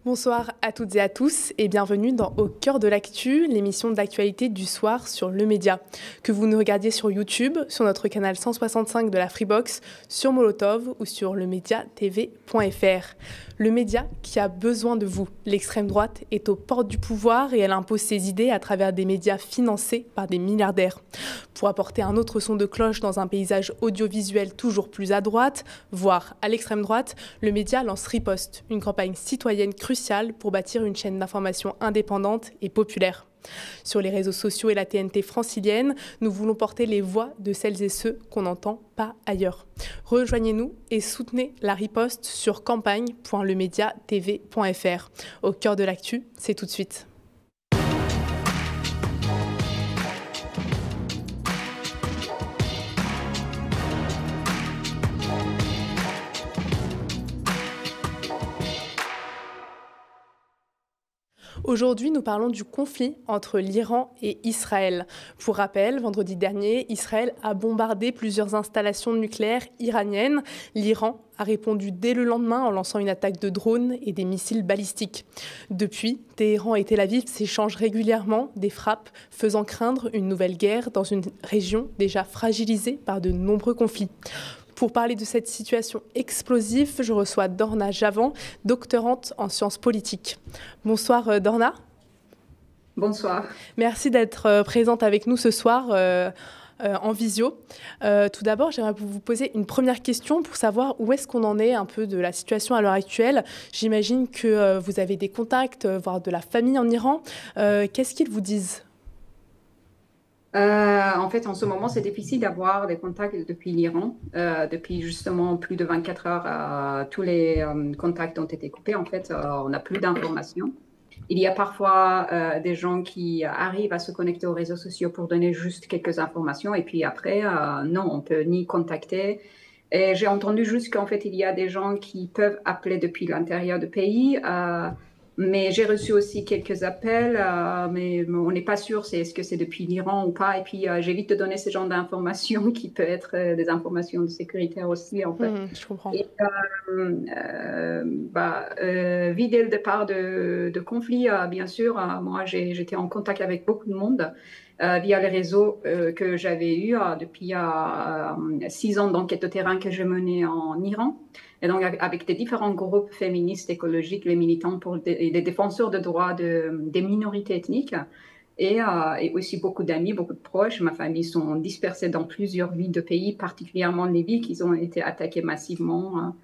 Bonsoir à toutes et à tous et bienvenue dans Au cœur de l'actu, l'émission d'actualité du soir sur Le Média. Que vous nous regardiez sur YouTube, sur notre canal 165 de la Freebox, sur Molotov ou sur lemediatv.fr. Le Média qui a besoin de vous. L'extrême droite est aux portes du pouvoir et elle impose ses idées à travers des médias financés par des milliardaires. Pour apporter un autre son de cloche dans un paysage audiovisuel toujours plus à droite, voire à l'extrême droite, le Média lance Riposte, une campagne citoyenne cruciale pour bâtir une chaîne d'information indépendante et populaire. Sur les réseaux sociaux et la TNT francilienne, nous voulons porter les voix de celles et ceux qu'on n'entend pas ailleurs. Rejoignez-nous et soutenez la riposte sur campagne.lemediatv.fr. Au cœur de l'actu, c'est tout de suite. Aujourd'hui, nous parlons du conflit entre l'Iran et Israël. Pour rappel, vendredi dernier, Israël a bombardé plusieurs installations nucléaires iraniennes. L'Iran a répondu dès le lendemain en lançant une attaque de drones et des missiles balistiques. Depuis, Téhéran et Tel Aviv s'échangent régulièrement des frappes, faisant craindre une nouvelle guerre dans une région déjà fragilisée par de nombreux conflits. Pour parler de cette situation explosive, je reçois Dorna Javan, doctorante en sciences politiques. Bonsoir Dorna. Bonsoir. Merci d'être présente avec nous ce soir en visio. Tout d'abord, j'aimerais vous poser une première question pour savoir où est-ce qu'on en est un peu de la situation à l'heure actuelle. J'imagine que vous avez des contacts, voire de la famille en Iran. Qu'est-ce qu'ils vous disent ? En fait, en ce moment, c'est difficile d'avoir des contacts depuis l'Iran. Depuis justement plus de 24 heures, tous les contacts ont été coupés. En fait, on n'a plus d'informations. Il y a parfois des gens qui arrivent à se connecter aux réseaux sociaux pour donner juste quelques informations. Et puis après, non, on peut ni contacter. Et j'ai entendu juste qu'en fait, il y a des gens qui peuvent appeler depuis l'intérieur du pays. Mais j'ai reçu aussi quelques appels, mais on n'est pas sûr est-ce que c'est depuis l'Iran ou pas. Et puis, j'évite de donner ce genre d'informations qui peuvent être des informations sécuritaires aussi, en fait. Je comprends. Et dès le départ de conflit, bien sûr, moi, j'étais en contact avec beaucoup de monde via les réseaux que j'avais eus depuis 6 ans d'enquête de terrain que je menais en Iran. Et donc, avec des différents groupes féministes, écologiques, les militants pour les défenseurs de droits des minorités ethniques, et aussi beaucoup d'amis, beaucoup de proches. Ma famille sont dispersés dans plusieurs villes de pays, particulièrement les villes qui ont été attaquées massivement.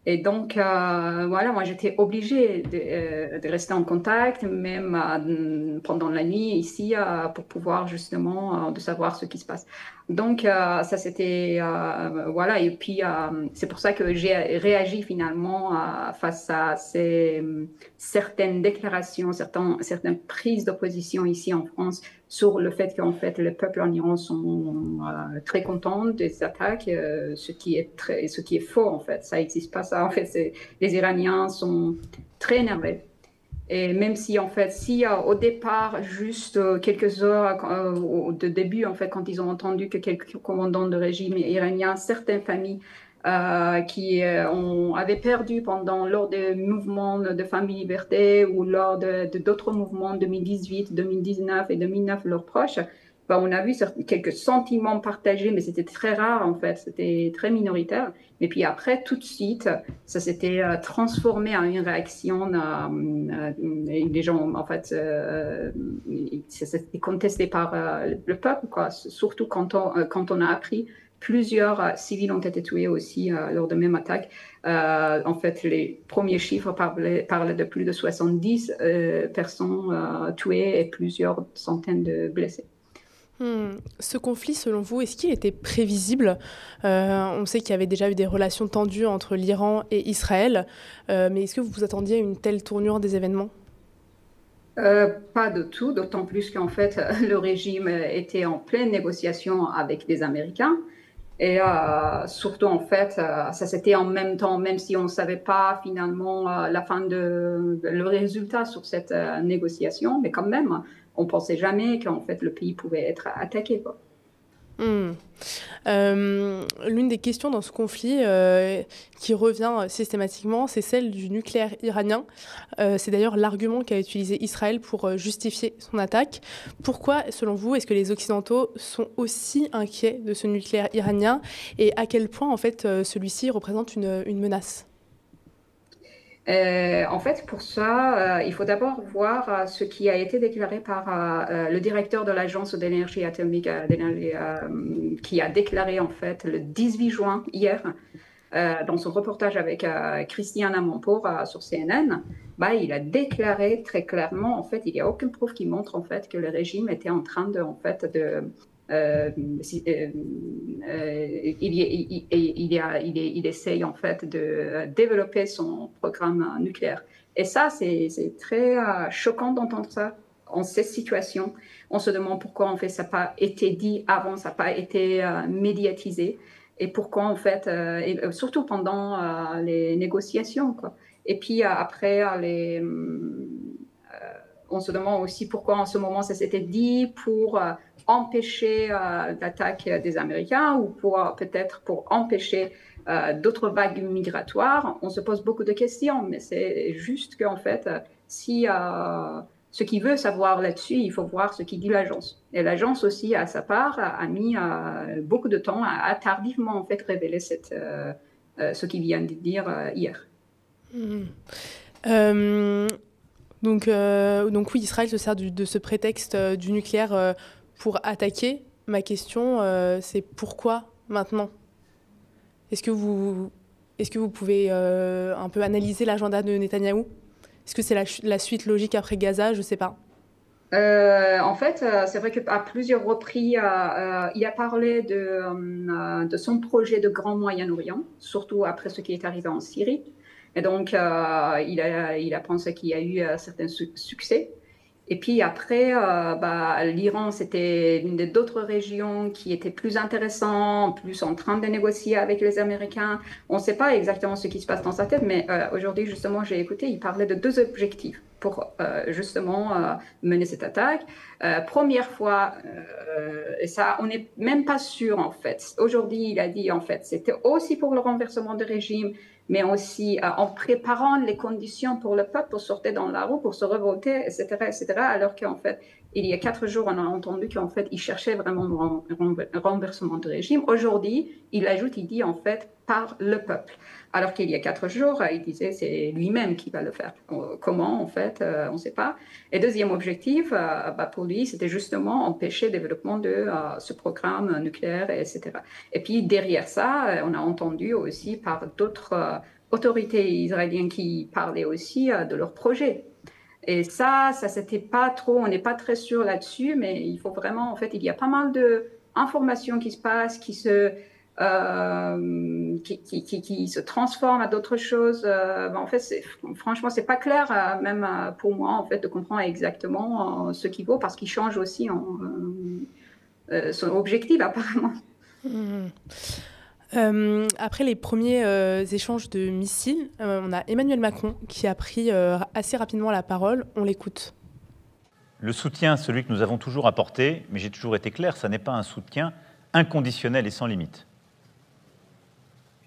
Et donc, voilà, moi, j'étais obligée de rester en contact, même pendant la nuit ici, pour pouvoir justement de savoir ce qui se passe. Donc, ça, c'était, voilà, et puis, c'est pour ça que j'ai réagi finalement face à certaines déclarations, certaines prises d'opposition ici en France sur le fait qu'en fait, le peuple en Iran sont très contents des attaques, ce qui est faux, en fait. Ça n'existe pas, ça. En fait, les Iraniens sont très énervés. Et même si, en fait, si au départ, juste quelques heures de début, en fait, quand ils ont entendu que quelques commandants de régime iranien, certaines familles qui avaient perdu lors des mouvements de Famille Liberté ou lors d'autres mouvements 2018, 2019 et 2009, leurs proches, on a vu quelques sentiments partagés, mais c'était très rare en fait, c'était très minoritaire. Et puis après, tout de suite, ça s'était transformé en une réaction. Et les gens, en fait, c'était contesté par le peuple, quoi. Surtout quand on a appris plusieurs civils ont été tués aussi lors de même attaque. En fait, les premiers chiffres parlaient de plus de 70 personnes tuées et plusieurs centaines de blessés. Ce conflit, selon vous, est-ce qu'il était prévisible ? On sait qu'il y avait déjà eu des relations tendues entre l'Iran et Israël, mais est-ce que vous vous attendiez à une telle tournure des événements ? Pas du tout, d'autant plus qu'en fait, le régime était en pleine négociation avec les Américains. Et surtout, en fait, ça c'était en même temps, même si on ne savait pas finalement le résultat sur cette négociation, mais quand même, on ne pensait jamais qu'en fait le pays pouvait être attaqué, quoi. L'une des questions dans ce conflit qui revient systématiquement, c'est celle du nucléaire iranien. C'est d'ailleurs l'argument qu'a utilisé Israël pour justifier son attaque. Pourquoi, selon vous, est-ce que les Occidentaux sont aussi inquiets de ce nucléaire iranien et à quel point, en fait, celui-ci représente une menace? En fait, pour ça, il faut d'abord voir ce qui a été déclaré par le directeur de l'Agence de l'énergie atomique, qui a déclaré en fait le 18 juin hier, dans son reportage avec Christiane Amanpour sur CNN. Il a déclaré très clairement, en fait, il n'y a aucune preuve qui montre en fait que le régime était en train de, il essaye en fait de développer son programme nucléaire. Et ça, c'est très choquant d'entendre ça en cette situation. On se demande pourquoi en fait ça n'a pas été dit avant, ça n'a pas été médiatisé, et pourquoi en fait, et surtout pendant les négociations, quoi. Et puis après on se demande aussi pourquoi en ce moment ça s'était dit pour empêcher l'attaque des Américains ou peut-être pour empêcher d'autres vagues migratoires. On se pose beaucoup de questions, mais c'est juste qu'en fait, si ce qu'il veut savoir là-dessus, il faut voir ce qu'il dit l'agence. Et l'agence aussi, à sa part, a mis beaucoup de temps à tardivement en fait révéler ce qu'il vient de dire hier. Donc oui, Israël se sert de ce prétexte du nucléaire pour attaquer. Ma question, c'est pourquoi maintenant? Est-ce que vous pouvez un peu analyser l'agenda de Netanyahou? Est-ce que c'est la suite logique après Gaza? Je ne sais pas. En fait, c'est vrai qu'à plusieurs reprises, il a parlé de son projet de Grand Moyen-Orient, surtout après ce qui est arrivé en Syrie. Et donc, il a pensé qu'il y a eu certains succès. Et puis après, l'Iran, c'était une des d'autres régions qui était plus intéressante, plus en train de négocier avec les Américains. On ne sait pas exactement ce qui se passe dans sa tête, mais aujourd'hui, justement, j'ai écouté, il parlait de 2 objectifs pour justement mener cette attaque. Première fois, et ça, on n'est même pas sûr en fait. Aujourd'hui, il a dit en fait, c'était aussi pour le renversement du régime, mais aussi en préparant les conditions pour le peuple pour sortir dans la rue, pour se révolter, etc., etc. Alors qu'en fait, il y a 4 jours, on a entendu qu'en fait, il cherchait vraiment un renversement de régime. Aujourd'hui, il ajoute, il dit en fait, par le peuple. Alors qu'il y a 4 jours, il disait c'est lui-même qui va le faire. Comment, en fait, on ne sait pas. Et deuxième objectif, pour lui, c'était justement empêcher le développement de ce programme nucléaire, etc. Et puis derrière ça, on a entendu aussi par d'autres autorités israéliennes qui parlaient aussi de leur projet. Et ça c'était pas trop, on n'est pas très sûr là-dessus, mais il faut vraiment, en fait, il y a pas mal d'informations qui se passent, qui se transforment à d'autres choses. En fait, franchement, c'est pas clair, même pour moi, en fait, de comprendre exactement ce qu'il vaut, parce qu'il change aussi son objectif, apparemment. Après les premiers échanges de missiles, on a Emmanuel Macron qui a pris assez rapidement la parole. On l'écoute. Le soutien, celui que nous avons toujours apporté, mais j'ai toujours été clair, ça n'est pas un soutien inconditionnel et sans limite.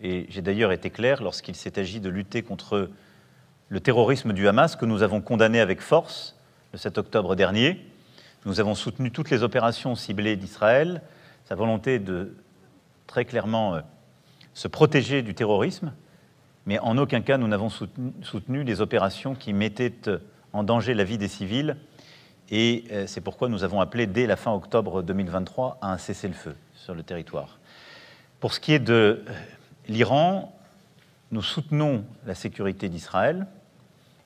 Et j'ai d'ailleurs été clair lorsqu'il s'est agi de lutter contre le terrorisme du Hamas, que nous avons condamné avec force le 7 octobre dernier. Nous avons soutenu toutes les opérations ciblées d'Israël, sa volonté de très clairement se protéger du terrorisme, mais en aucun cas nous n'avons soutenu les opérations qui mettaient en danger la vie des civils, et c'est pourquoi nous avons appelé dès la fin octobre 2023 à un cessez-le-feu sur le territoire. Pour ce qui est de l'Iran, nous soutenons la sécurité d'Israël,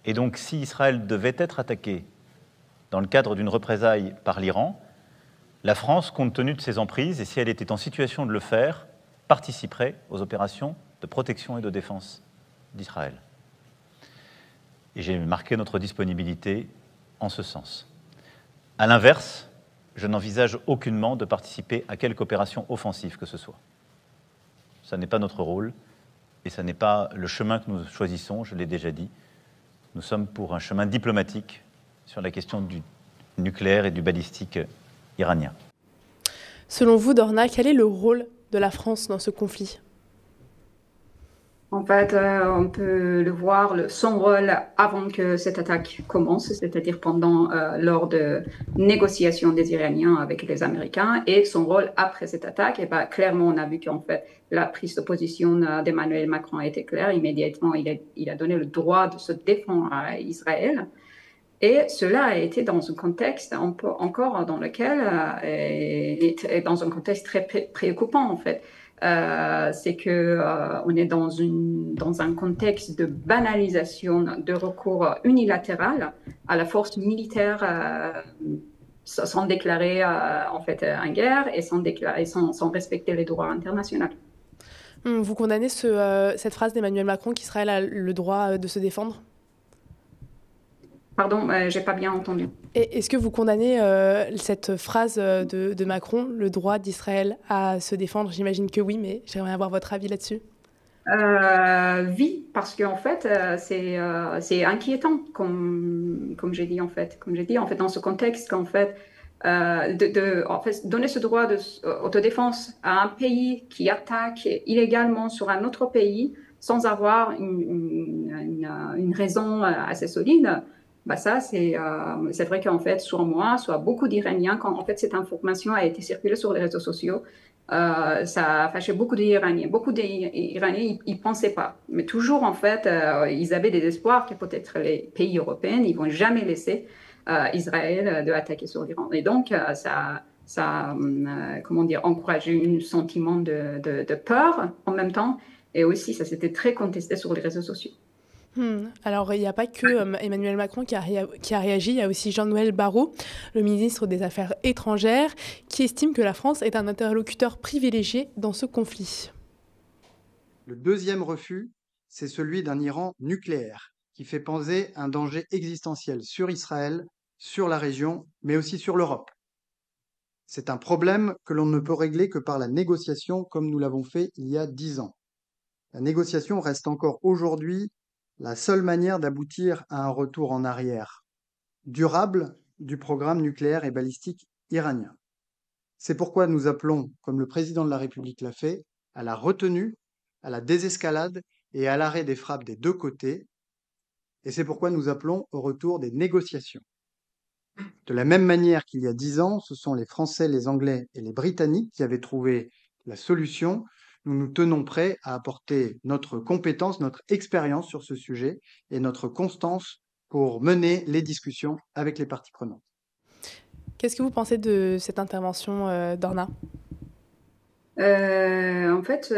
et donc si Israël devait être attaqué dans le cadre d'une représaille par l'Iran, la France, compte tenu de ses emprises, et si elle était en situation de le faire, participerait aux opérations de protection et de défense d'Israël. Et j'ai marqué notre disponibilité en ce sens. À l'inverse, je n'envisage aucunement de participer à quelque opération offensive que ce soit. Ça n'est pas notre rôle, et ça n'est pas le chemin que nous choisissons, je l'ai déjà dit. Nous sommes pour un chemin diplomatique sur la question du nucléaire et du balistique iranien. Selon vous, Dorna, quel est le rôle de la France dans ce conflit? En fait, on peut le voir, son rôle avant que cette attaque commence, c'est-à-dire lors de négociations des Iraniens avec les Américains, et son rôle après cette attaque. Et ben, clairement, on a vu qu'en fait, la prise de position d'Emmanuel Macron a été claire. Immédiatement, il a donné le droit de se défendre à Israël. Et cela a été dans un contexte encore dans lequel est dans un contexte très préoccupant en fait. C'est que on est dans un contexte de banalisation de recours unilatéral à la force militaire sans déclarer en fait une guerre et sans respecter les droits internationaux. Vous condamnez cette phrase d'Emmanuel Macron qu'Israël a le droit de se défendre? Pardon, j'ai pas bien entendu. Et est-ce que vous condamnez cette phrase de Macron, le droit d'Israël à se défendre? J'imagine que oui, mais j'aimerais avoir votre avis là-dessus. Oui, parce qu'en fait, c'est inquiétant, comme j'ai dit en fait. Comme j'ai dit, en fait, dans ce contexte, qu'en fait, en fait, donner ce droit d'autodéfense à un pays qui attaque illégalement sur un autre pays sans avoir une raison assez solide. Bah ça, c'est vrai qu'en fait, soit moi, soit beaucoup d'Iraniens, quand en fait cette information a été circulée sur les réseaux sociaux, ça a fâché beaucoup d'Iraniens. Beaucoup d'Iraniens, ils pensaient pas. Mais toujours, en fait, ils avaient des espoirs que peut-être les pays européens, ils vont jamais laisser Israël de attaquer sur l'Iran. Et donc, ça comment dire, encouragé un sentiment de peur en même temps. Et aussi, ça s'était très contesté sur les réseaux sociaux. Alors, il n'y a pas que Emmanuel Macron qui a réagi, il y a aussi Jean-Noël Barrot, le ministre des Affaires étrangères, qui estime que la France est un interlocuteur privilégié dans ce conflit. Le deuxième refus, c'est celui d'un Iran nucléaire, qui fait peser un danger existentiel sur Israël, sur la région, mais aussi sur l'Europe. C'est un problème que l'on ne peut régler que par la négociation, comme nous l'avons fait il y a 10 ans. La négociation reste encore aujourd'hui la seule manière d'aboutir à un retour en arrière durable du programme nucléaire et balistique iranien. C'est pourquoi nous appelons, comme le président de la République l'a fait, à la retenue, à la désescalade et à l'arrêt des frappes des deux côtés. Et c'est pourquoi nous appelons au retour des négociations. De la même manière qu'il y a 10 ans, ce sont les Français, les Anglais et les Britanniques qui avaient trouvé la solution. Nous nous tenons prêts à apporter notre compétence, notre expérience sur ce sujet et notre constance pour mener les discussions avec les parties prenantes. Qu'est-ce que vous pensez de cette intervention, Dorna? En fait,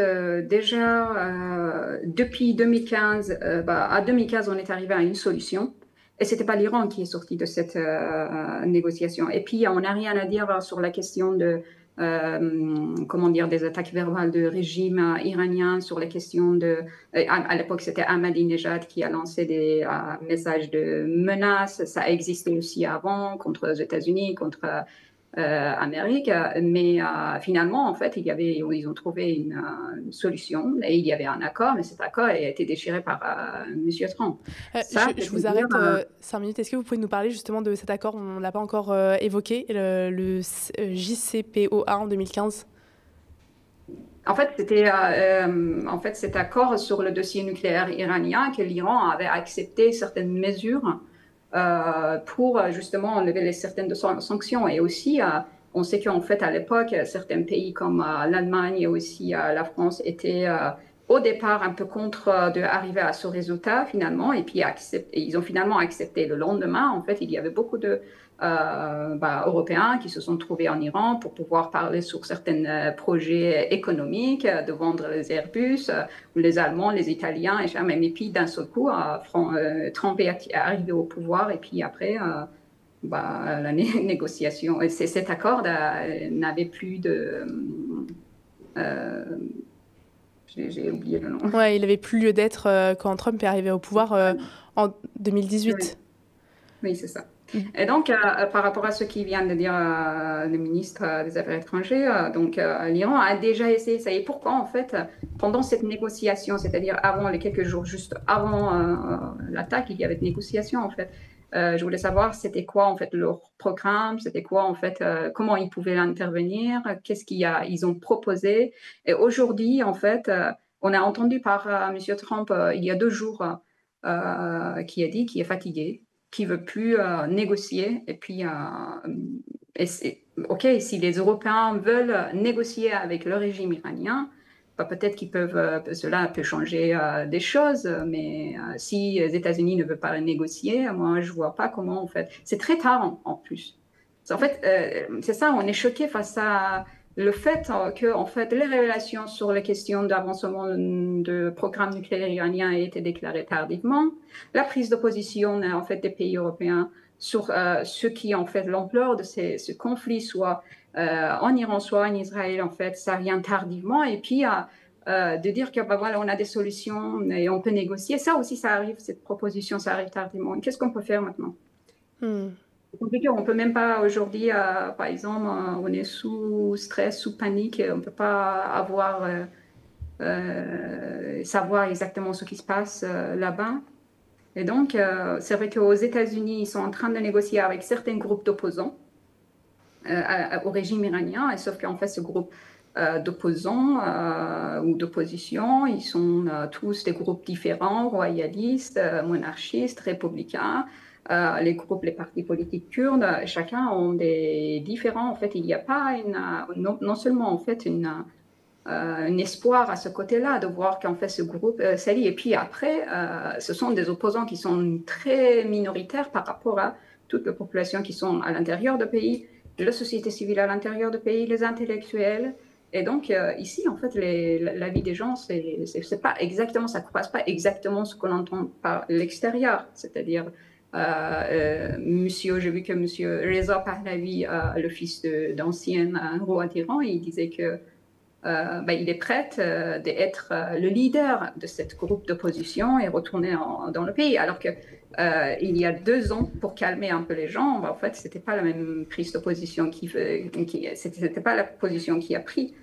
déjà, depuis 2015, à 2015, on est arrivé à une solution. Et ce n'était pas l'Iran qui est sorti de cette négociation. Et puis, on n'a rien à dire sur la question de comment dire, des attaques verbales de régime iranien, sur les questions de... à l'époque, c'était Ahmadinejad qui a lancé des messages de menaces. Ça existait aussi avant contre les États-Unis, contre Amérique. Mais finalement, en fait, ils ont trouvé une solution et il y avait un accord, mais cet accord a été déchiré par M. Trump. Je vous arrête 5 minutes. Est-ce que vous pouvez nous parler justement de cet accord? On ne l'a pas encore évoqué, le JCPOA en 2015. En fait, c'était cet accord sur le dossier nucléaire iranien que l'Iran avait accepté certaines mesures pour justement enlever certaines sanctions. Et aussi, on sait qu'en fait, à l'époque, certains pays comme l'Allemagne et aussi la France étaient au départ un peu contre d'arriver à ce résultat finalement. Et puis, ils ont finalement accepté. Le lendemain, en fait, il y avait beaucoup de Européens qui se sont trouvés en Iran pour pouvoir parler sur certains projets économiques, de vendre les Airbus, les Allemands, les Italiens, et puis d'un seul coup, Trump est arrivé au pouvoir et puis après, la négociation, cet accord n'avait plus de... j'ai oublié le nom. Ouais, il n'avait plus lieu d'être quand Trump est arrivé au pouvoir en 2018. Oui, c'est ça. Et donc, par rapport à ce qui vient de dire le ministre des Affaires étrangères, l'Iran a déjà essayé ça. Et pourquoi, en fait, pendant cette négociation, c'est-à-dire avant les quelques jours juste avant l'attaque, il y avait des négociations, en fait. Je voulais savoir c'était quoi en fait leur programme, c'était quoi en fait, comment ils pouvaient intervenir, qu'est-ce ils ont proposé. Et aujourd'hui, en fait, on a entendu par M. Trump il y a 2 jours qui a dit qu'il est fatigué, qu'il veut plus négocier. Et puis, ok, si les Européens veulent négocier avec le régime iranien, peut-être qu'ils peuvent, cela peut changer des choses, mais si les États-Unis ne veulent pas négocier, moi je vois pas comment en fait. C'est très tard en plus. En fait, c'est ça, on est choqué face à le fait que en fait les révélations sur les questions d'avancement de programme nucléaire iranien aient été déclarées tardivement, la prise de position en fait des pays européens sur ce qui en fait l'ampleur de ce conflit, soit en Iran, soit en Israël, en fait, ça vient tardivement. Et puis, de dire que voilà, on a des solutions et on peut négocier, ça aussi, ça arrive, cette proposition, ça arrive tardivement. Qu'est-ce qu'on peut faire maintenant? C'est compliqué, on ne peut même pas aujourd'hui, par exemple, on est sous stress, sous panique, on ne peut pas savoir exactement ce qui se passe là-bas. Et donc, c'est vrai qu'aux États-Unis, ils sont en train de négocier avec certains groupes d'opposants au régime iranien, et sauf qu'en fait, ce groupe d'opposants ou d'opposition, ils sont tous des groupes différents, royalistes, monarchistes, républicains. Les groupes, les partis politiques kurdes, chacun ont des différents. En fait, il n'y a pas non seulement en fait un espoir à ce côté-là de voir qu'en fait ce groupe s'allie. Et puis après, ce sont des opposants qui sont très minoritaires par rapport à toute la population qui sont à l'intérieur du pays, la société civile à l'intérieur du pays, les intellectuels. Et donc ici, en fait, la vie des gens, c'est pas exactement, ça ne croise pas exactement ce qu'on entend par l'extérieur. C'est-à-dire, j'ai vu que monsieur Reza Pahlavi, le fils d'ancien roi d'Iran, il disait que il est prêt d'être le leader de ce groupe d'opposition et retourner dans le pays. Alors que il y a 2 ans, pour calmer un peu les gens, en fait, c'était pas la même prise de position c'était pas la position qu'il a pris.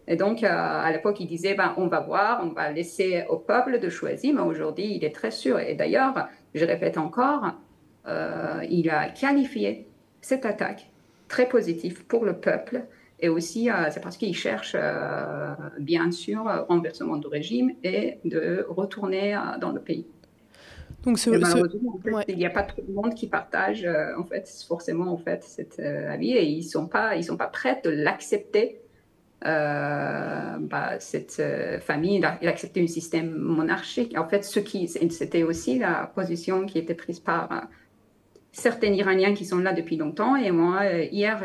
Et donc, à l'époque, il disait, on va voir, on va laisser au peuple de choisir, mais aujourd'hui, il est très sûr. Et d'ailleurs, je répète encore, il a qualifié cette attaque très positive pour le peuple. Et aussi, c'est parce qu'il cherche, bien sûr, renversement du régime et de retourner dans le pays. Donc, malheureusement, en fait, il n'y a pas trop de monde qui partage, en fait, forcément, en fait, cet avis, et ils sont pas prêts de l'accepter. Cette famille, il a accepté un système monarchique. En fait, c'était aussi la position qui était prise par certains Iraniens qui sont là depuis longtemps. Et moi, hier,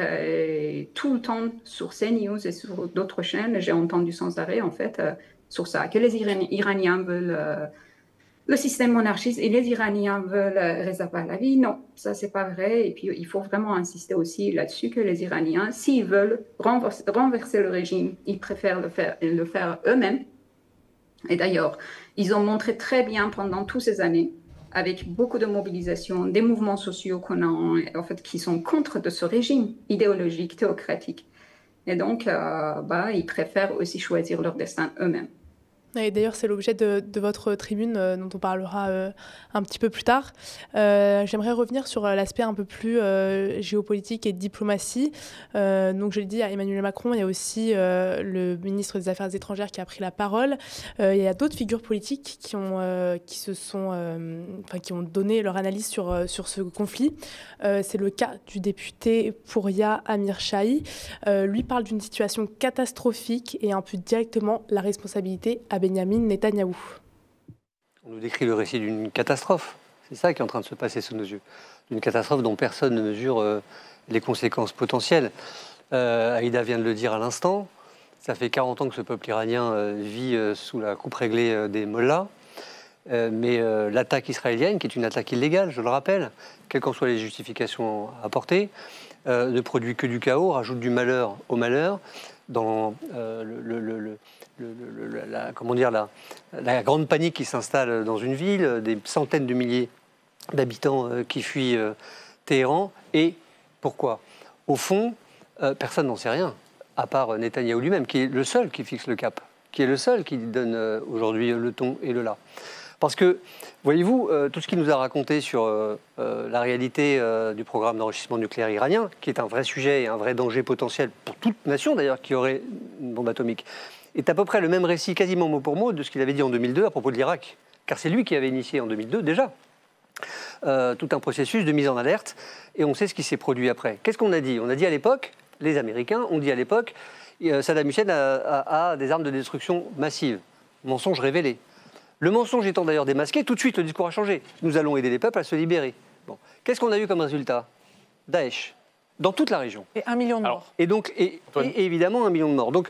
tout le temps, sur CNews et sur d'autres chaînes, j'ai entendu sans arrêt, en fait, sur ça, que les Iraniens veulent le système monarchiste et les Iraniens veulent Reza Pahlavi. Non, ça, c'est pas vrai. Et puis, il faut vraiment insister aussi là-dessus que les Iraniens, s'ils veulent renverser le régime, ils préfèrent le faire eux-mêmes. Et d'ailleurs, ils ont montré très bien pendant toutes ces années, avec beaucoup de mobilisation, des mouvements sociaux en fait, qui sont contre de ce régime idéologique, théocratique. Et donc, ils préfèrent aussi choisir leur destin eux-mêmes. Et d'ailleurs, c'est l'objet de votre tribune dont on parlera un petit peu plus tard. J'aimerais revenir sur l'aspect un peu plus géopolitique et diplomatie. Donc, je l'ai dit, à Emmanuel Macron, il y a aussi le ministre des Affaires étrangères qui a pris la parole. Il y a d'autres figures politiques qui ont donné leur analyse sur ce conflit. C'est le cas du député Pouria Amirchahi. Lui parle d'une situation catastrophique et impute directement la responsabilité à Benyamin Netanyahou. On nous décrit le récit d'une catastrophe. C'est ça qui est en train de se passer sous nos yeux. Une catastrophe dont personne ne mesure les conséquences potentielles. Aïda vient de le dire à l'instant. Ça fait 40 ans que ce peuple iranien vit sous la coupe réglée des mollahs. Mais l'attaque israélienne, qui est une attaque illégale, je le rappelle, quelles qu'en soient les justifications apportées, ne produit que du chaos, rajoute du malheur au malheur. Dans la grande panique qui s'installe dans une ville, des centaines de milliers d'habitants qui fuient Téhéran. Et pourquoi? Au fond, personne n'en sait rien, à part Netanyahou lui-même, qui est le seul qui fixe le cap, qui est le seul qui donne aujourd'hui le ton et le là. Parce que, voyez-vous, tout ce qu'il nous a raconté sur la réalité du programme d'enrichissement nucléaire iranien, qui est un vrai sujet et un vrai danger potentiel pour toute nation d'ailleurs qui aurait une bombe atomique, est à peu près le même récit, quasiment mot pour mot, de ce qu'il avait dit en 2002 à propos de l'Irak. Car c'est lui qui avait initié en 2002 déjà tout un processus de mise en alerte, et on sait ce qui s'est produit après. Qu'est-ce qu'on a dit? On a dit à l'époque, les Américains ont dit à l'époque, Saddam Hussein a des armes de destruction massive. Mensonge révélé. Le mensonge étant d'ailleurs démasqué, tout de suite le discours a changé. Nous allons aider les peuples à se libérer. Bon. Qu'est-ce qu'on a eu comme résultat? Daesh, dans toute la région. Et 1 million de morts. Et donc, et évidemment 1 million de morts. Donc,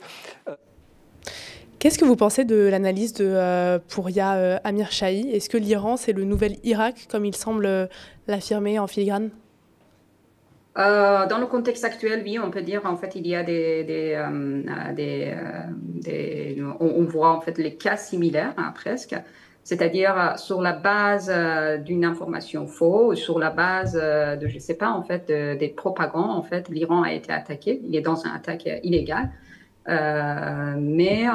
qu'est-ce que vous pensez de l'analyse de Pouria Amirchahi? Est-ce que l'Iran, c'est le nouvel Irak, comme il semble l'affirmer en filigrane? Dans le contexte actuel, oui, on peut dire en fait il y a on voit en fait les cas similaires presque, c'est-à-dire sur la base d'une information fausse, sur la base de je sais pas en fait des propagandes en fait l'Iran a été attaqué, il est dans une attaque illégale. Mais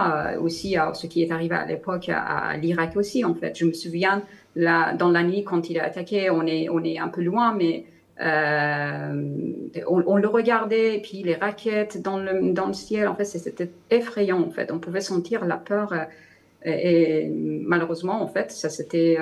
aussi ce qui est arrivé à l'époque à l'Irak aussi en fait. Je me souviens dans la nuit quand il est attaqué, on est un peu loin, mais on le regardait et puis les raquettes dans le ciel, en fait, c'était effrayant en fait. On pouvait sentir la peur et malheureusement en fait, ça c'était.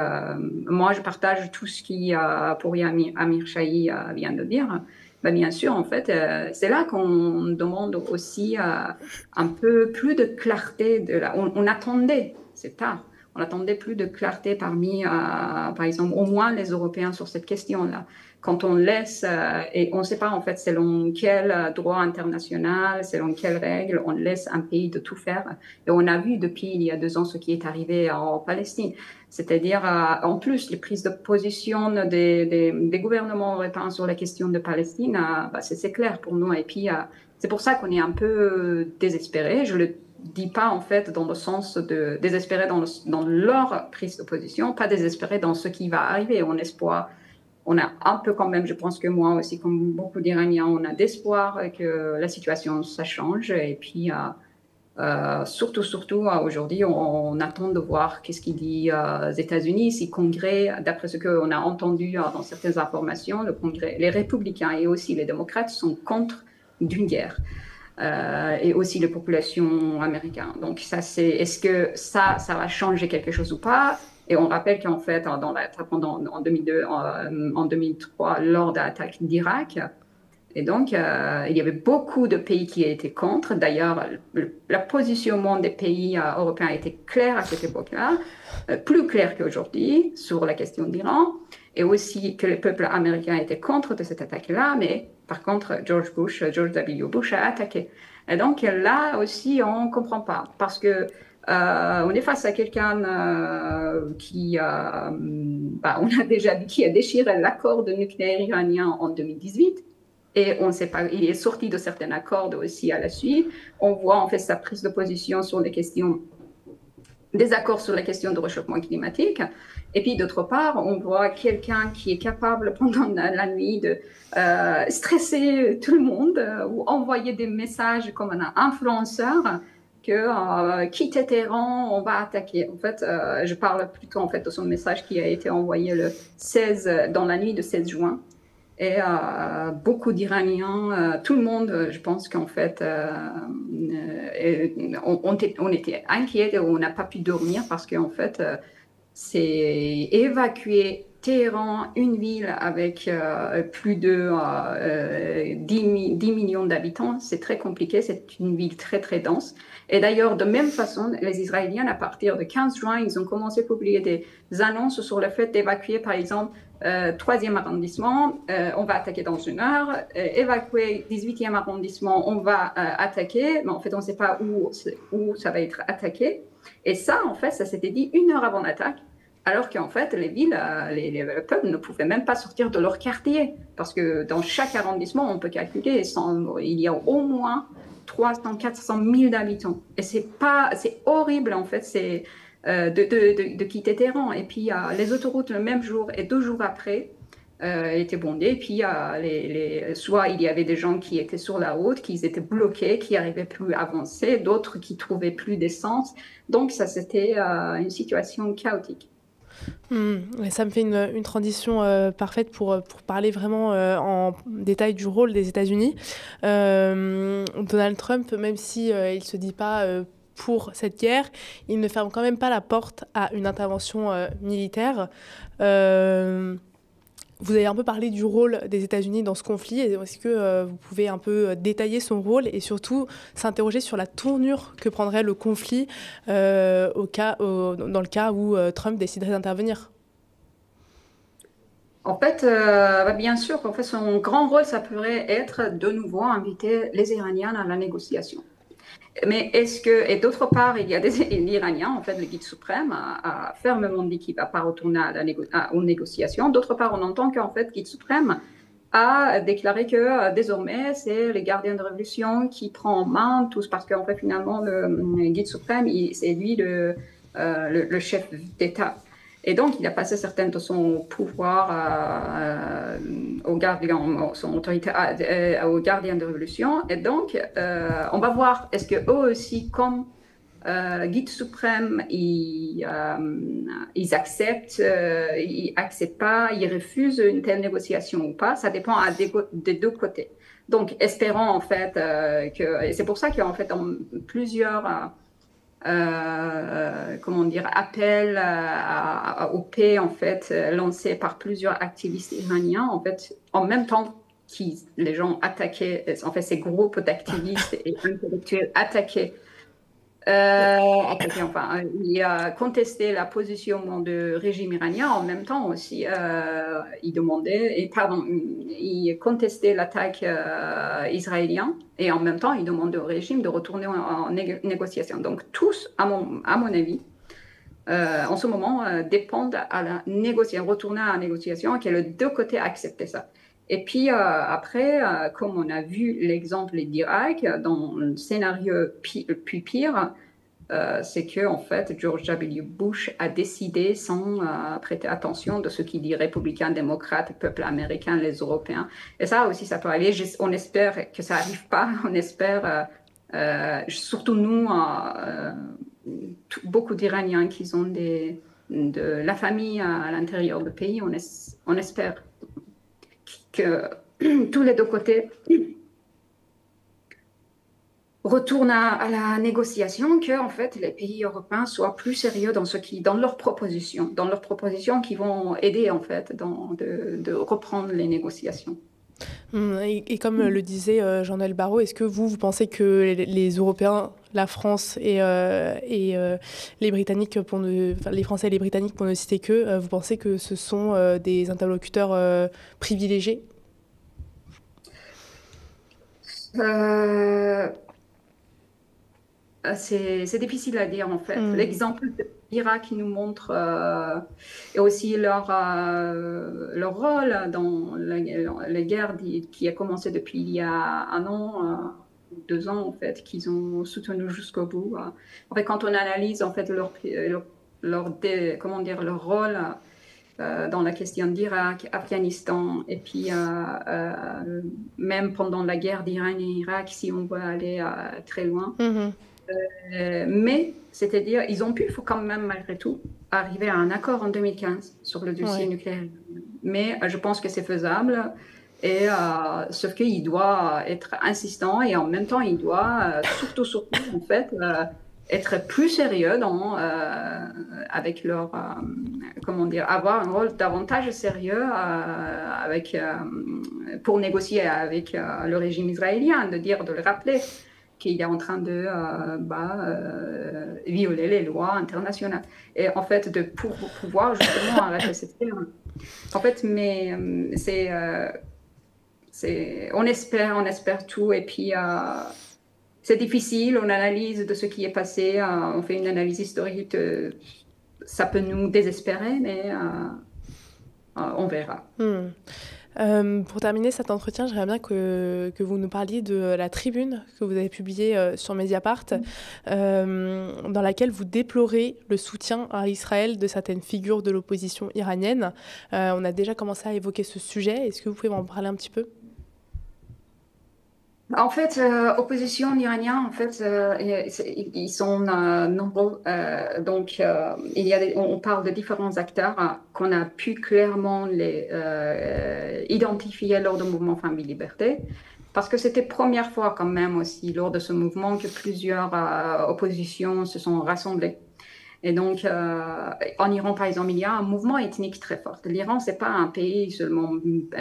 Moi, je partage tout ce qui Pouria Amirchahi vient de dire. Ben, bien sûr, en fait, c'est là qu'on demande aussi un peu plus de clarté. On attendait, c'est tard, on attendait plus de clarté parmi, par exemple, au moins les Européens sur cette question-là. Quand on laisse, et on ne sait pas en fait selon quel droit international, selon quelles règles, on laisse un pays de tout faire. Et on a vu depuis il y a 2 ans ce qui est arrivé en Palestine. C'est-à-dire, en plus, les prises de position des gouvernements européens sur la question de Palestine, c'est clair pour nous. Et puis, c'est pour ça qu'on est un peu désespérés. Je le dis pas en fait dans le sens de désespéré dans leur prise de position, pas désespéré dans ce qui va arriver. On a un peu quand même, je pense que moi aussi, comme beaucoup d'Iraniens, on a d'espoir que la situation ça change. Et puis, surtout aujourd'hui, on attend de voir qu'est-ce qu'il dit les États-Unis, si le Congrès, d'après ce qu'on a entendu dans certaines informations, le Congrès, les républicains et aussi les démocrates sont contre d'une guerre. Et aussi les populations américaines. Donc ça, est-ce que ça va changer quelque chose ou pas? Et on rappelle qu'en fait, en 2002, en 2003, lors de l'attaque d'Irak, et donc il y avait beaucoup de pays qui étaient contre. D'ailleurs, le positionnement des pays européens était clair à cette époque-là, plus clair qu'aujourd'hui sur la question d'Iran, et aussi que le peuple américain était contre de cette attaque-là, mais par contre, George W. Bush a attaqué. Et donc là aussi, on ne comprend pas, parce que on est face à quelqu'un qui a déjà dit qui a déchiré l'accord de nucléaire iranien en 2018. Et on ne sait pas, il est sorti de certains accords aussi à la suite. On voit en fait sa prise de position sur les questions, des accords sur la question du réchauffement climatique. Et puis d'autre part, on voit quelqu'un qui est capable pendant la nuit de stresser tout le monde ou envoyer des messages comme un influenceur que quittez Téhéran, on va attaquer. En fait, je parle plutôt en fait de son message qui a été envoyé dans la nuit de 16 juin. Et beaucoup d'Iraniens, tout le monde, je pense qu'en fait, on était inquiets et on n'a pas pu dormir parce qu'en fait, c'est évacuer Téhéran, une ville avec plus de 10 millions d'habitants, c'est très compliqué, c'est une ville très très dense. Et d'ailleurs, de même façon, les Israéliens, à partir de 15 juin, ils ont commencé à publier des annonces sur le fait d'évacuer, par exemple, 3e arrondissement, on va attaquer dans 1 heure, évacuer 18e arrondissement, on va attaquer, mais en fait, on ne sait pas où ça va être attaqué. Et ça, en fait, ça s'était dit 1 heure avant l'attaque. Alors qu'en fait, les villes, les peuples ne pouvaient même pas sortir de leur quartier. Parce que dans chaque arrondissement, on peut calculer, il y a au moins 300, 400 000 habitants. Et c'est horrible, en fait, de quitter Téhéran. Et puis, les autoroutes, le même jour et 2 jours après, étaient bondées. Et puis, soit il y avait des gens qui étaient sur la route, qui étaient bloqués, qui n'arrivaient plus à avancer, d'autres qui ne trouvaient plus d'essence. Donc, ça, c'était une situation chaotique. Et ça me fait une transition parfaite pour parler vraiment en détail du rôle des États-Unis. Donald Trump, même si il ne se dit pas pour cette guerre, il ne ferme quand même pas la porte à une intervention militaire. Vous avez un peu parlé du rôle des États-Unis dans ce conflit. Est-ce que vous pouvez un peu détailler son rôle et surtout s'interroger sur la tournure que prendrait le conflit dans le cas où Trump déciderait d'intervenir? En fait, bien sûr, en fait, son grand rôle, ça pourrait être de nouveau inviter les Iraniens à la négociation. Mais et d'autre part, il y a l'Iranien, en fait, le guide suprême, a fermement dit qu'il ne va pas retourner aux négociations. D'autre part, on entend qu'en fait, le guide suprême a déclaré que désormais, c'est les gardiens de révolution qui prend en main tous, parce qu'en fait, finalement, le guide suprême, c'est lui le chef d'État. Et donc, il a passé certaines de son pouvoir aux gardiens, son autorité aux gardiens de révolution. Et donc, on va voir, est-ce qu'eux aussi, comme guide suprême, ils acceptent pas, ils refusent une telle négociation ou pas. Ça dépend des deux côtés. Donc, espérons en fait et c'est pour ça qu'en fait, plusieurs appel aux paix en fait lancé par plusieurs activistes iraniens en fait en même temps les gens attaquaient en fait ces groupes d'activistes et intellectuels attaquaient il a contesté la position du régime iranien. En même temps aussi, il contestait l'attaque israélienne. Et en même temps, il demandait au régime de retourner en négociation. Donc tous, à mon avis, en ce moment, dépendent à la négociation, retourner à la négociation, que les deux côtés acceptent ça. Et puis après, comme on a vu l'exemple d'Irak, dans le scénario plus pire, c'est que en fait, George W. Bush a décidé sans prêter attention de ce qu'il dit républicains, démocrates, peuple américain, les Européens. Et ça aussi, ça peut arriver. On espère que ça n'arrive pas. On espère, surtout nous, beaucoup d'Iraniens qui ont de la famille à l'intérieur du pays, on espère que tous les deux côtés retournent à la négociation, que en fait les pays européens soient plus sérieux dans leurs propositions qui vont aider en fait de reprendre les négociations. Et comme le disait Jean-Noël Barrot, est-ce que vous pensez que les Européens, la France et les Britanniques, les Français et les Britanniques pour ne citer que, vous pensez que ce sont des interlocuteurs privilégiés? C'est difficile à dire en fait. L'exemple de l'Irak nous montre et aussi leur rôle dans la guerre qui a commencé depuis il y a 1 an, 2 ans en fait, qu'ils ont soutenu jusqu'au bout. En fait, quand on analyse en fait leur rôle dans la question d'Irak, Afghanistan, et puis même pendant la guerre d'Iran et Irak, si on veut aller très loin. Mais, c'est-à-dire, ils ont pu, quand même, malgré tout, arriver à un accord en 2015 sur le dossier nucléaire. Mais je pense que c'est faisable, et sauf qu'il doit être insistant, et en même temps, il doit surtout, en fait, être plus sérieux avec leur, avoir un rôle davantage sérieux pour négocier avec le régime israélien, de le rappeler qu'il est en train de violer les lois internationales. Et en fait, pour pouvoir justement arrêter cette guerre. En fait, mais on espère tout. Et puis, c'est difficile, on analyse de ce qui est passé, on fait une analyse historique. Ça peut nous désespérer, mais on verra. Pour terminer cet entretien, j'aimerais bien que vous nous parliez de la tribune que vous avez publiée sur Mediapart, dans laquelle vous déplorez le soutien à Israël de certaines figures de l'opposition iranienne. On a déjà commencé à évoquer ce sujet. Est-ce que vous pouvez m'en parler un petit peu ? En fait, opposition iranienne, en fait, ils sont nombreux. Donc, on parle de différents acteurs qu'on a pu clairement les identifier lors du mouvement Femmes et Liberté. Parce que c'était la première fois quand même aussi lors de ce mouvement que plusieurs oppositions se sont rassemblées. Et donc, en Iran, par exemple, il y a un mouvement ethnique très fort. L'Iran, c'est pas un pays seulement,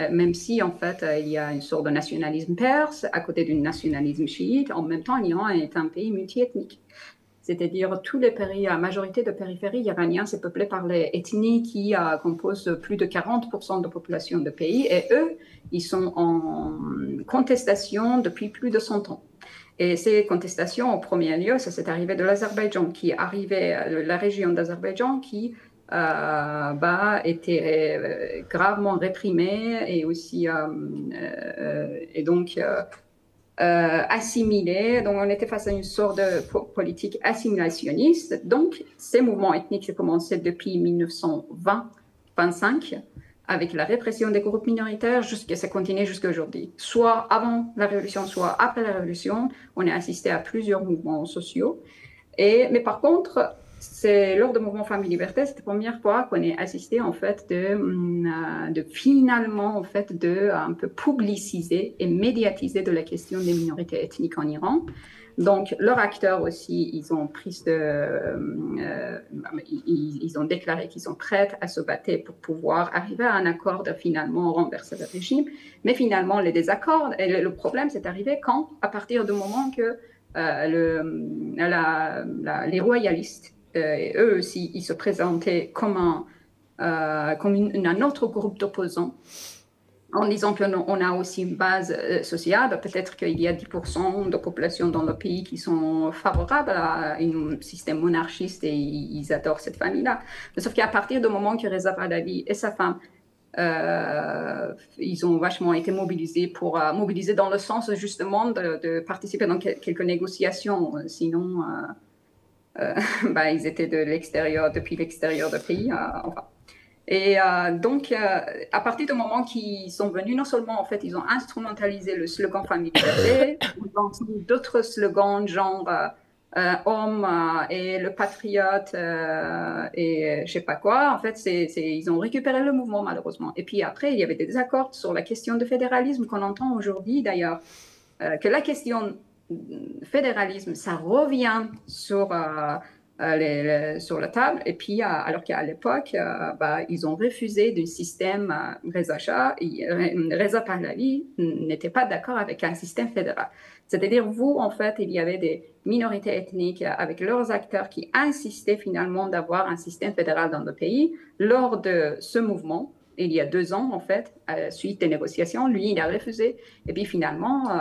même si, en fait, il y a une sorte de nationalisme perse à côté d'un nationalisme chiite. En même temps, l'Iran est un pays multiethnique. C'est-à-dire, tous les pays, la majorité de périphérie iranienne, c'est peuplé par les ethnies qui composent plus de 40% de la population du pays. Et eux, ils sont en contestation depuis plus de 100 ans. Et ces contestations, au premier lieu, ça s'est arrivé de l'Azerbaïdjan, qui arrivait, la région d'Azerbaïdjan qui était gravement réprimée et aussi assimilée. Donc on était face à une sorte de politique assimilationniste. Donc ces mouvements ethniques ont commencé depuis 1920-25 avec la répression des groupes minoritaires, ça continue jusqu'à aujourd'hui. Soit avant la révolution, soit après la révolution, on a assisté à plusieurs mouvements sociaux. Mais par contre, c'est lors du mouvement Femmes et Liberté, c'était la première fois qu'on ait assisté en fait de finalement en fait de un peu publiciser et médiatiser de la question des minorités ethniques en Iran. Donc, leurs acteurs aussi, ils ont déclaré qu'ils sont prêts à se battre pour pouvoir arriver à un accord de finalement renverser le régime. Mais finalement, les désaccords, et le problème, c'est arrivé quand, à partir du moment que les royalistes, eux aussi, ils se présentaient comme un autre groupe d'opposants, en disant qu'on a aussi une base sociale. Peut-être qu'il y a 10% de population dans le pays qui sont favorables à un système monarchiste et ils adorent cette famille-là. Sauf qu'à partir du moment que Reza Pahlavi et sa femme, ils ont vachement été mobilisés dans le sens justement de participer dans quelques négociations. Sinon, ils étaient depuis l'extérieur du pays. Enfin. Et donc, à partir du moment qu'ils sont venus, non seulement, en fait, ils ont instrumentalisé le slogan Famille Liberté, ils ont mis d'autres slogans, genre homme et le patriote et je sais pas quoi. En fait, ils ont récupéré le mouvement, malheureusement. Et puis après, il y avait des désaccords sur la question de fédéralisme qu'on entend aujourd'hui, d'ailleurs, que la question fédéralisme, ça revient sur la table. Et puis, alors qu'à l'époque, ils ont refusé du système Reza Shah. Reza Pahlavi n'était pas d'accord avec un système fédéral. C'est-à-dire, en fait, il y avait des minorités ethniques avec leurs acteurs qui insistaient finalement d'avoir un système fédéral dans le pays. Lors de ce mouvement, il y a 2 ans, en fait, suite des négociations, lui, il a refusé. Et puis finalement,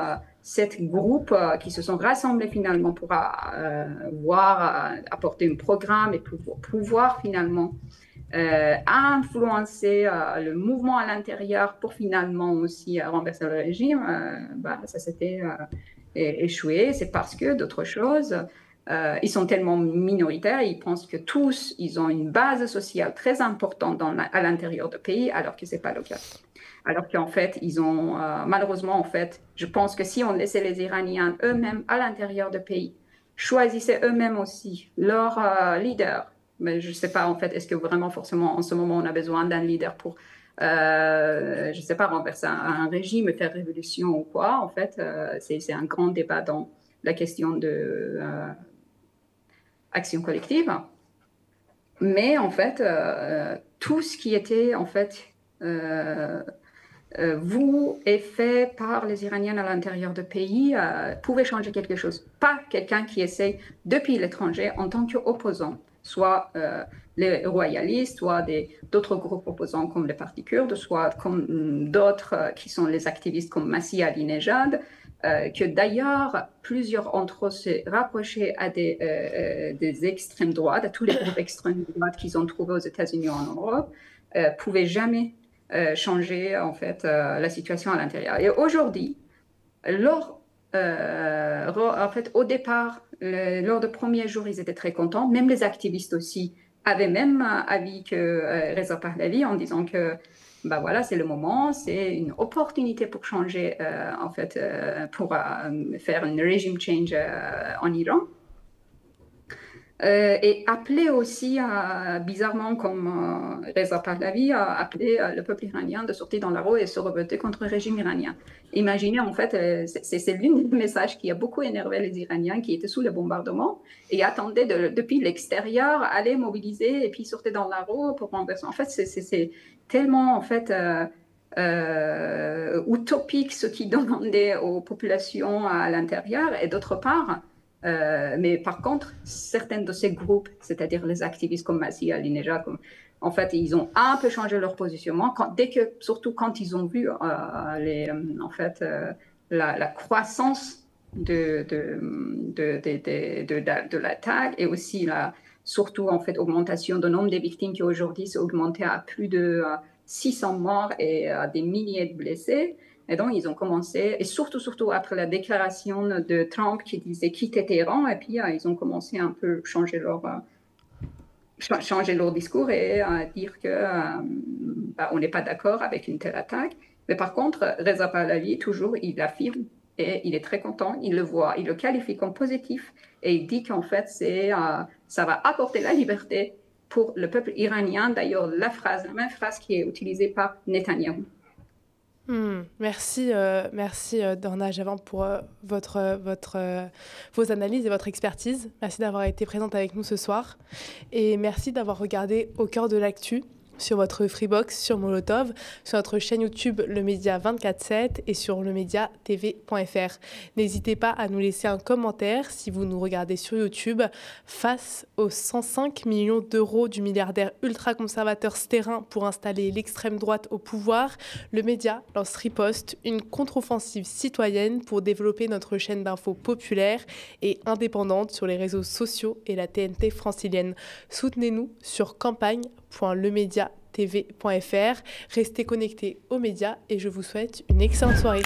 7 groupes qui se sont rassemblés finalement pour apporter un programme et pour pouvoir finalement influencer le mouvement à l'intérieur pour finalement aussi renverser le régime, ça s'était échoué. C'est parce que d'autres choses, ils sont tellement minoritaires, ils pensent que tous, ils ont une base sociale très importante à l'intérieur du pays, alors que ce n'est pas le cas. Alors qu'en fait, ils ont, malheureusement, en fait, je pense que si on laissait les Iraniens eux-mêmes à l'intérieur du pays, choisissaient eux-mêmes aussi leur leader, mais je ne sais pas, en fait, est-ce que vraiment, forcément, en ce moment, on a besoin d'un leader pour, je ne sais pas, renverser un régime et faire révolution ou quoi. En fait, c'est un grand débat dans la question de action collective. Mais en fait, tout ce qui était, en fait, est fait par les Iraniens à l'intérieur du pays pouvait changer quelque chose. Pas quelqu'un qui essaye depuis l'étranger en tant qu'opposant, soit les royalistes, soit d'autres groupes opposants comme les partis kurdes, soit comme d'autres qui sont les activistes comme Masih Alinejad, que d'ailleurs plusieurs d'entre eux se rapprochaient à des extrêmes droites, à tous les groupes extrêmes droites qu'ils ont trouvés aux États-Unis ou en Europe, pouvaient jamais changer en fait la situation à l'intérieur. Et aujourd'hui, en fait, au départ, lors des premiers jours, ils étaient très contents. Même les activistes aussi avaient même avis que Reza Pahlavi en disant que bah voilà, c'est le moment, c'est une opportunité pour changer, en fait, pour faire un régime change en Iran. Et appeler aussi, bizarrement, comme Reza Pahlavi a appelé le peuple iranien de sortir dans la rue et se rebeller contre le régime iranien. Imaginez, en fait, c'est l'un des messages qui a beaucoup énervé les Iraniens qui étaient sous le bombardement et attendaient depuis l'extérieur aller mobiliser et puis sortir dans la rue pour renverser. En fait, c'est tellement, en fait, utopique ce qu'ils demandaient aux populations à l'intérieur, et d'autre part, mais par contre, certains de ces groupes, c'est-à-dire les activistes comme Masih Alinejad, en fait, ils ont un peu changé leur positionnement, surtout quand ils ont vu en fait, la croissance de l'attaque, et aussi surtout en fait, augmentation du nombre de victimes qui aujourd'hui s'est augmenté à plus de 600 morts et des milliers de blessés. Et donc, ils ont commencé, et surtout après la déclaration de Trump qui disait quitter Téhéran, et puis ils ont commencé un peu changer leur discours et dire que on n'est pas d'accord avec une telle attaque. Mais par contre, Reza Pahlavi, toujours, il affirme, et il est très content, il le voit, il le qualifie comme positif, et il dit qu'en fait, ça va apporter la liberté pour le peuple iranien. D'ailleurs, la même phrase qui est utilisée par Netanyahou. Merci Dorna Javan pour vos analyses et votre expertise. Merci d'avoir été présente avec nous ce soir. Et merci d'avoir regardé Au cœur de l'actu sur votre Freebox, sur Molotov, sur notre chaîne YouTube Le Média 24/7 et sur lemediatv.fr. N'hésitez pas à nous laisser un commentaire si vous nous regardez sur YouTube. Face aux 105 millions d'euros du milliardaire ultra-conservateur Stérin pour installer l'extrême droite au pouvoir, le média lance Riposte, une contre-offensive citoyenne pour développer notre chaîne d'infos populaire et indépendante sur les réseaux sociaux et la TNT francilienne. Soutenez-nous sur campagne.lemediatv.fr. Restez connectés aux médias et je vous souhaite une excellente soirée.